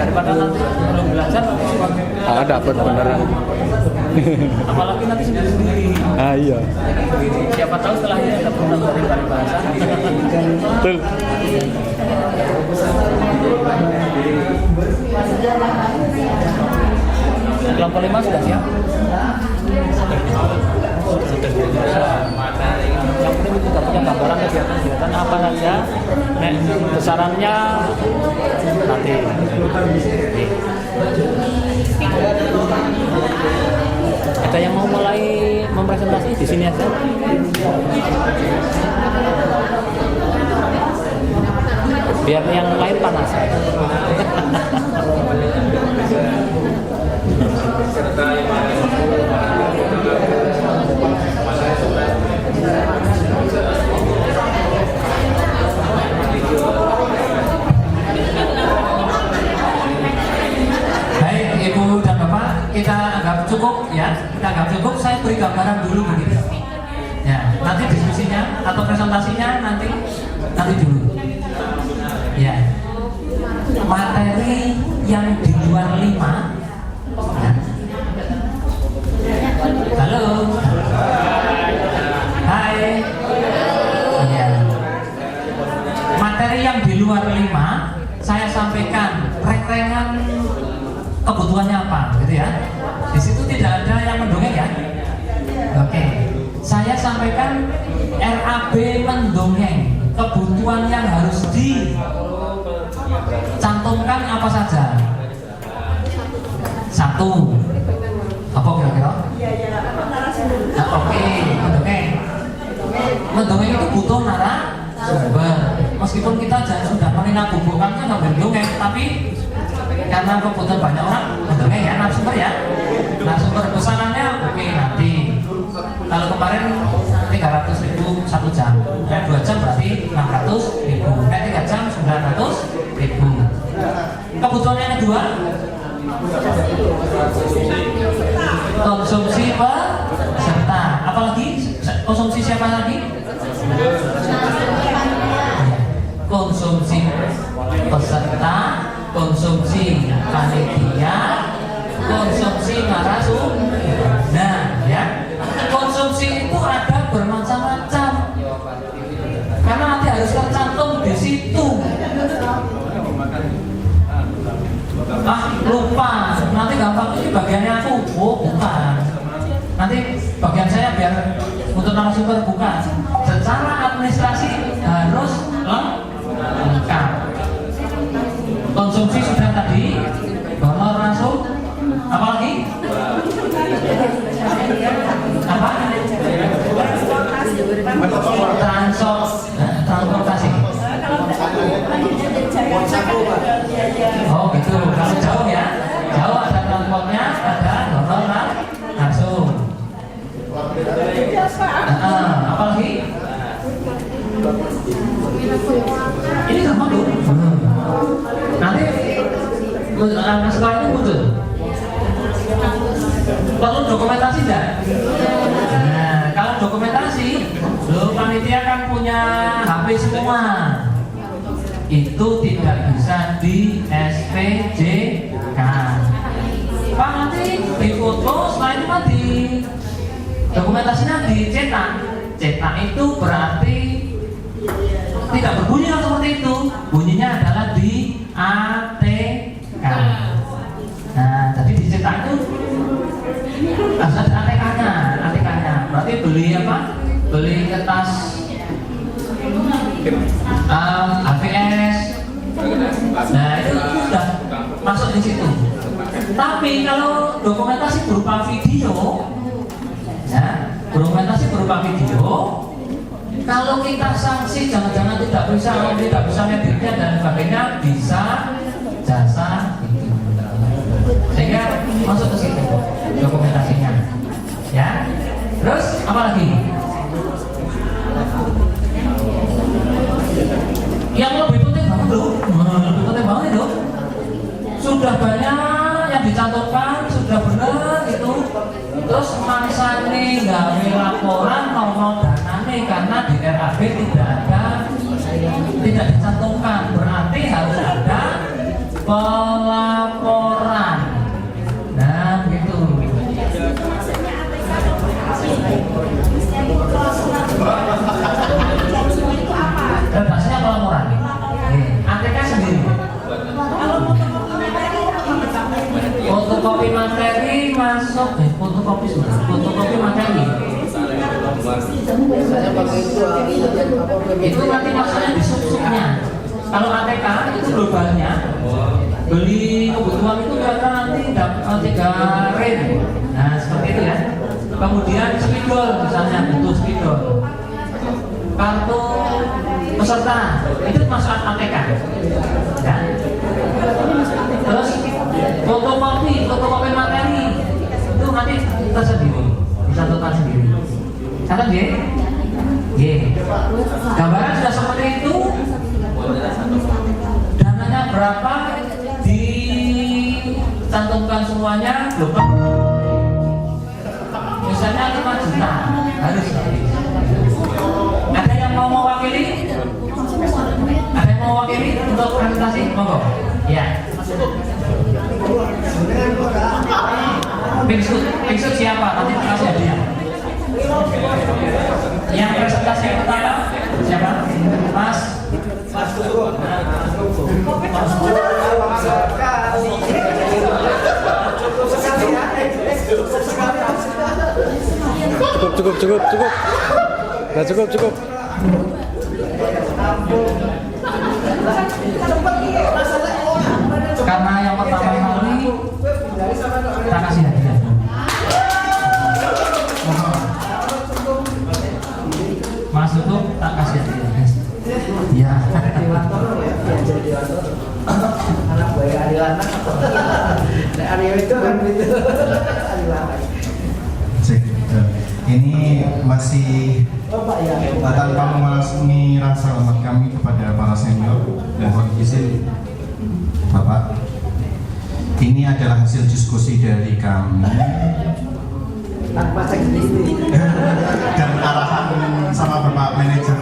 daripada nanti belum belajar dapat beneran. apalagi nanti sendiri-sendiri. Iya. Siapa tahu setelahnya ada program dari bahasa. Betul. Kelompok 5 sudah siap? Yang penting kita punya gambaran kegiatan-kegiatan apa saja. Besarannya nanti. Ada yang mau mulai mempresentasi di sini aja? Biar yang lain panas. Baik Ibu dan Bapak, kita anggap cukup ya. Kita anggap cukup. Saya beri gambaran dulu begini. Ya, nanti diskusinya atau presentasinya nanti dulu. Ya, materi yang di luar 5 ya. Halo. Hai. Ya. Materi yang di luar 5 saya sampaikan rek-rengan kebutuhannya apa gitu ya. Di situ tidak ada yang mendongeng ya. Oke. Saya sampaikan RAB mendongeng, kebutuhan yang harus dicantumkan apa saja. 1. Apa kira-kira? Oke, mendongeng. Mendongeng itu butuh narasumber. Meskipun kita sudah meninabubukannya nggak mendongeng, tapi karena kebutuhan banyak orang mendongeng ya, narasumber ya. Narasumber pesanannya oke nanti. Kalau kemarin 300.000 1 jam, 2 jam berarti 600.000, 3 jam 900.000. Kebutuhan yang kedua, konsumsi peserta. Apalagi konsumsi siapa lagi? Konsumsi peserta, konsumsi panitia, konsumsi narasumber. Nah, ya. Konsumsi itu ada bermacam-macam. Karena nanti harus tercantum di situ. Lupa. Nanti gampang ini bagiannya aku. Oh, bukan. Nanti bagian saya biar untuk narasumber bukan. Secara administrasi harus lengkap. Konsumsi sudah tadi, donor langsung. Apalagi? Apa? Transportasi. Oh gitu. Kalau jauh ya, jauh ada transportnya, ada donor langsung. Apalagi? Ini gampang tuh. Nanti setelah itu muncul. Perlu dokumentasi enggak? Nah, kalau dokumentasi, panitia kan punya HP semua. Itu tidak bisa di SPJ kan. Pak nanti difoto, setelah itu kan di dokumentasinya dicetak. Cetak itu berarti tidak berbunyi seperti itu. Bunyinya adalah di ATK. Nah, jadi dicetak itu harus ada ATK-nya. Berarti beli apa? Beli kertas HVS. Nah, itu sudah masuk di situ. Tapi kalau dokumentasi berupa video, ya, kalau kita sanksi jangan-jangan tidak bisa ngeditnya dan sebagainya, bisa jasa itu. Sehingga masuk ke situ dokumentasinya. Ya. Terus apa lagi? Yang lebih penting banget loh. Lebih penting banget itu. Sudah banyak yang dicantumkan, sudah benar itu. Terus mangsane gawe laporan nomor danane karena di RAB tidak dicantumkan. Berarti harus ada pelaporan. Nah, gitu. Bahasanya pelaporan. ATK sendiri. Fotokopi materi masuk, fotokopi sudah. Fotokopi materi. Itu nanti masuknya di sub-subnya. Kalau ATK itu globalnya, beli kebutuhan itu kira-kira nanti dapat 3 rim. Nah, seperti itu ya. Kemudian spidol misalnya, butuh spidol. Kartu peserta itu masuk ATK. Ya. Terus fotokopi materi itu nanti tersendiri, disatukan sendiri. Catat ya? Gambaran sudah seperti itu. Dananya berapa dicantumkan semuanya global. Misalnya 5 juta harus. Ada yang mau mewakili? Ada yang mau mewakili untuk presentasi? Monggo. Ya. Pingsut siapa? Nanti kasih hadiah. Yang presentasi pertama siapa? Mas. Cukup. Nah, cukup. Karena yang pertama kali tak kasih hadiah. Mas itu tak kasih hadiah. Ya. Anak buaya Adilana. Nek Aryo itu kan gitu. Ini masih tanpa memasuki rasa hormat kami kepada para senior, mohon izin Bapak. Ini adalah hasil diskusi dari kami dan arahan sama Bapak manajer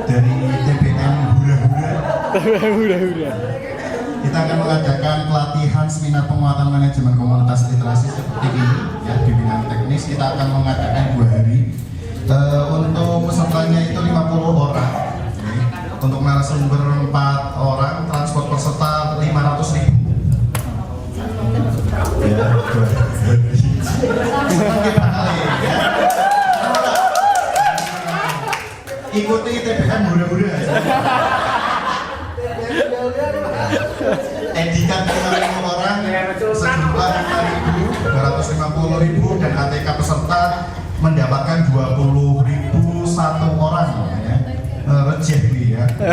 dari TBM Hura-Hura. Kita akan mengadakan pelatihan seminar penguatan manajemen komunitas literasi seperti ini ya, di bidang teknis. Kita akan mengadakan 2 hari. Untuk pesertanya itu 50 orang. Untuk narasumber 4 orang, transport peserta 500.000. Ya, 2 hari. Ikuti TBM Hura-Hura. Edikan 5.000 orang sejumlah 5.250.000 dan ATK peserta mendapatkan 20.000 satu orang ya. Receh ya. 2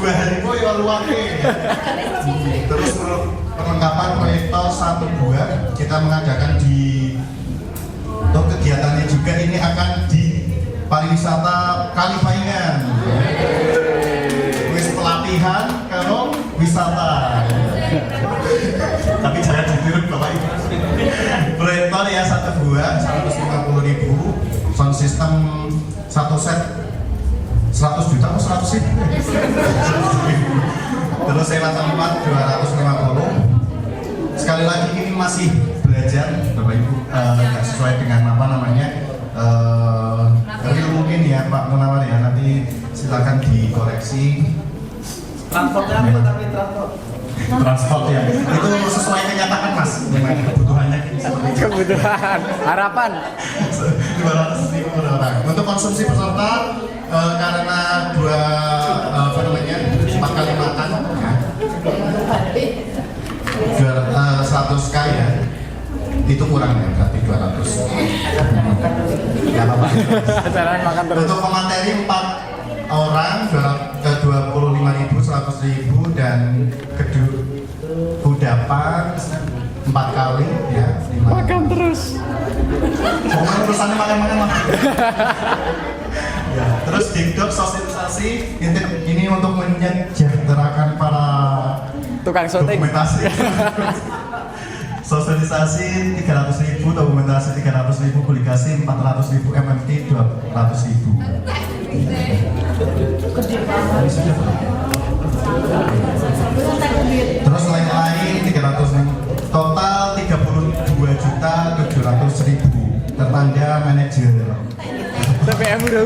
hari itu ya luar ya. Terus perlengkapan proyektor 1-2 kita mengadakan di untuk kegiatannya juga ini akan di pariwisata Kalipaingan. Pelatihan kalau wisata. Tapi jangan ditiru Bapak Ibu. Proyektor ya 1-2 150.000. Sound system 1 set 100 juta atau 100 ribu. Terus sewa tempat 250. Sekali lagi ini masih belajar Bapak Ibu, nggak sesuai dengan apa namanya. Mungkin ya Pak Munawar ya, nanti silakan dikoreksi. Transportnya apa tapi transport ya, itu sesuai kenyataan Mas, memang kebutuhannya Kebutuhan, harapan 200.000 per orang. Untuk konsumsi peserta karena 4 kali makan ya, 100k ya, itu kurang ya, berarti 200. Ya apa-apa. Makan terus. Untuk pemateri 4 orang ke 25.000, 100.000 dan kudapan 4 kali ya. Makan terus. Pokoknya urusannya makan-makan lah. Ya, terus dikdok sosialisasi ini untuk menyejahterakan para Tukang syuting. dokumentasi. Sosialisasi 300.000, dokumentasi 300.000, publikasi 400.000, MMT 200.000. Terus lain-lain 300, total 32.700.000 tertanda manajer. TPM udah.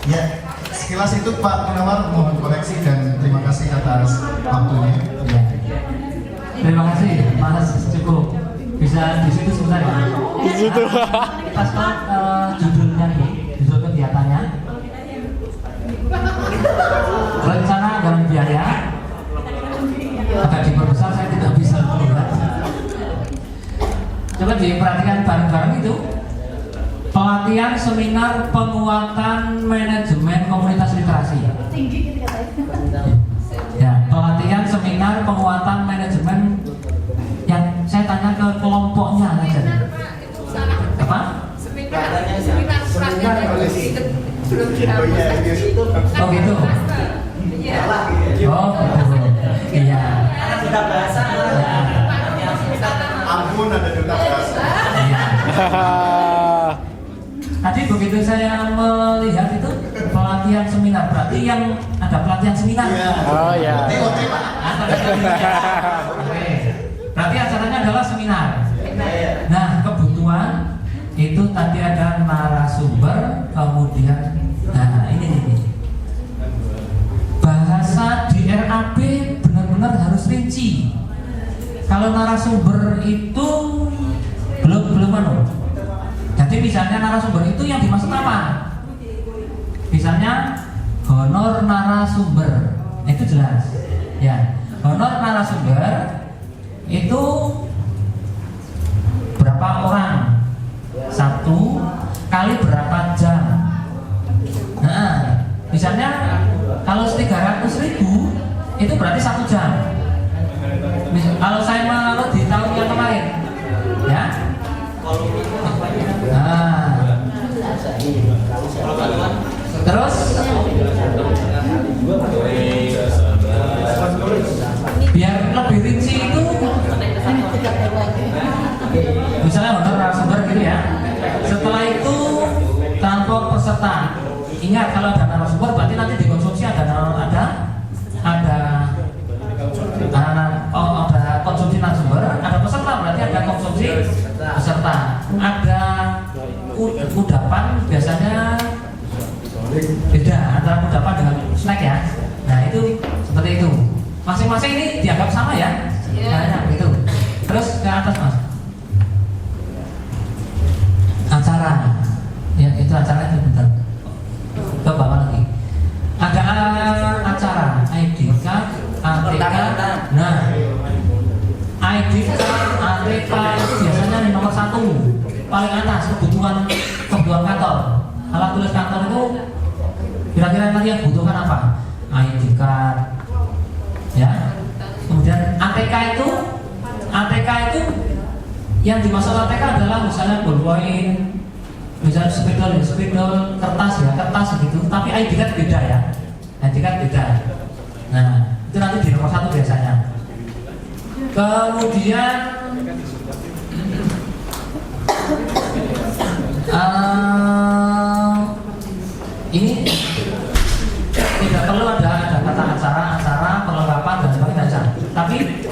Ya, sekilas itu Pak Munawar, mohon koreksi dan terima kasih atas waktunya. Ya. Terima kasih, Mas, cukup. Bisa di situ sebentar ya. Di situ. Kita start judulnya nih, judul kegiatannya. Rencana dan biaya. Agak diperbesar, saya tidak bisa melihat. Coba diperhatikan bareng-bareng itu. Pelatihan seminar penguatan manajemen komunitas literasi. Ya, pelatihan seminar penguatan manajemen yang saya tanya ke kelompoknya aja. Apa? Oh gitu. Oh gitu. Iya. Ampun, ada duta bahasa. Iya. Tadi begitu saya melihat itu pelatihan seminar, berarti yang ada pelatihan seminar. Oh ya. TOT Pak. Oke. Berarti acaranya adalah seminar. Nah, kebutuhan itu tadi ada narasumber, kemudian nah ini. Bahasa di RAP benar-benar harus rinci. Kalau narasumber itu belum anu. Jadi misalnya narasumber itu yang dimaksud apa? Misalnya honor narasumber, itu jelas. Ya, honor narasumber itu berapa orang? 1 kali berapa jam? Nah, misalnya kalau 300.000 itu berarti 1 jam. Kalau saya menurut di tahun yang kemarin, ya. Nah, terus biar lebih rinci itu, misalnya honor narasumber gitu ya. Setelah itu transport peserta. Ingat kalau ada narasumber berarti nanti dikonsumsi ada konsumsi narasumber, ada peserta berarti ada konsumsi peserta, ada kudapan biasanya beda antara kudapan dengan snack ya. Nah itu seperti itu. Masing-masing ini dianggap sama ya. Nah, gitu. Terus ke atas Mas. Acara. Ya itu acara itu bentar. Ke bawah lagi. Ada acara ID card, ATK. Nah, ID card, ATK biasanya di nomor 1 paling atas kebutuhan kantor. Alat tulis kantor itu kira-kira tadi yang butuhkan apa? ID card, ya. Kemudian ATK itu yang dimaksud ATK adalah misalnya ballpoint, misalnya spidol, kertas gitu. Tapi ID card beda ya. ID card beda. Nah, itu nanti di nomor 1 biasanya. Kemudian ini tidak perlu ada kata acara, perlengkapan dan sebagainya. Tapi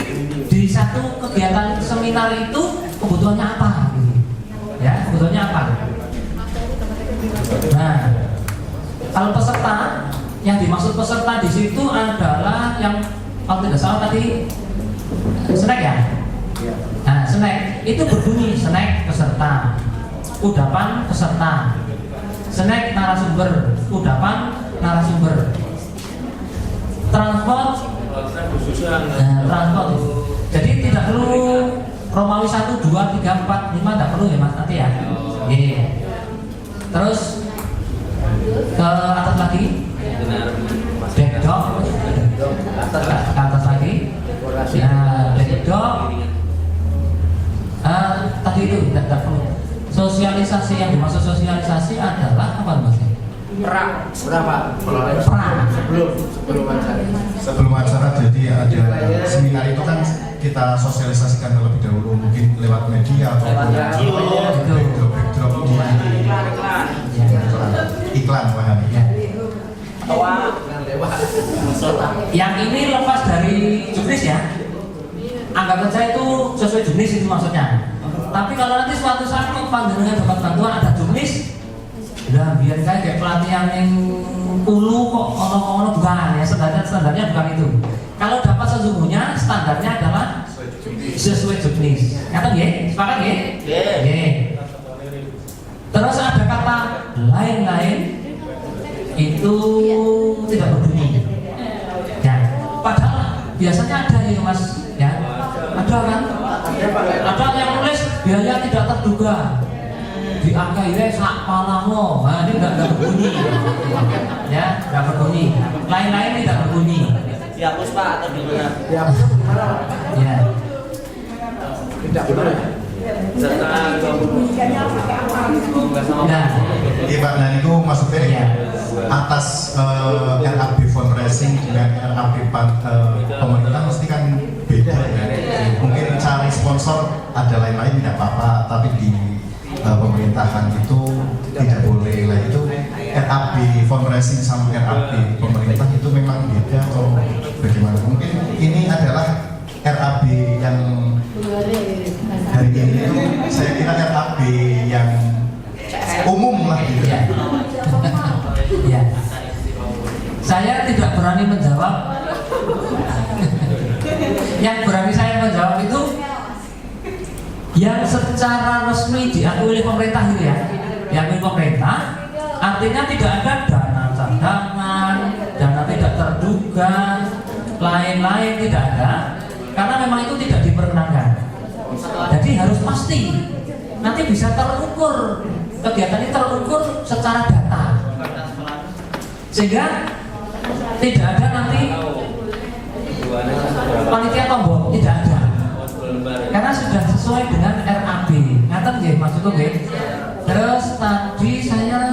di satu kegiatan seminar itu kebutuhannya apa? Ya, kebutuhannya apa? Nah, kalau peserta, yang dimaksud peserta di situ adalah yang kalau tidak salah tadi snack ya. Nah, snack itu berbunyi snack peserta, kudapan peserta, snack narasumber, kudapan narasumber, transport, transport. Jadi tidak perlu Romawi 1, 2, 3, 4, 5 tidak perlu ya Mas nanti ya. Yeah. Terus ke atas lagi, backdrop, ke atas lagi. Nah, backdrop. Tadi itu tidak perlu. Sosialisasi, yang dimaksud sosialisasi adalah apa Mas? Berapa? Sebelum acara jadi ada seminar itu kan kita sosialisasikan terlebih dahulu, mungkin lewat media atau backdrop di iklan wahana. Lewat Yang ini lepas dari juknis ya. Anggapan saya itu sesuai juknis itu maksudnya. Tapi kalau nanti suatu saat panjenengan dapat bantuan ada juknis, udah biar kayak pelatihan yang ulu kok ono bukan ya, standarnya bukan itu. Kalau dapat sesungguhnya standarnya adalah sesuai juknis. Kata ya, sepakat ya? Oke. Terus ada kata lain-lain itu tidak berbunyi. Ya, padahal biasanya ada ya Mas, ya. Ada kan? Ada yang nulis biaya tidak terduga. Di akhirnya sak palamo. Nah, ini enggak berbunyi. Ya, enggak berbunyi. Lain-lain tidak berbunyi. Dihapus Pak atau gimana? Dihapus gimana? Ya. Tidak gimana? Setelah 20 Nah, Iya Pak, nah itu maksudnya ya. atas RAB fundraising dengan RAB pemerintah mesti kan beda ya. Mungkin cari sponsor ada lain-lain tidak apa-apa, tapi di pemerintahan itu tidak boleh lah. Itu RAB fundraising sama RAB pemerintah itu memang beda atau bagaimana? Mungkin ini adalah RAB yang hari ini itu saya kira RAB yang umum lah gitu. Ya. Ya. Saya tidak berani menjawab. Yang berani saya menjawab itu yang secara resmi diakui oleh pemerintah itu ya. Diakui pemerintah artinya tidak ada dana cadangan, dana tidak terduga, lain-lain tidak ada. Karena memang itu tidak diperkenankan. Jadi harus pasti. Nanti bisa terukur. Kegiatan ini terukur secara data. Sehingga tidak ada nanti panitia tombol, tidak ada. Karena sudah sesuai dengan RAB. Ngaten nggih maksudku nggih. Terus tadi saya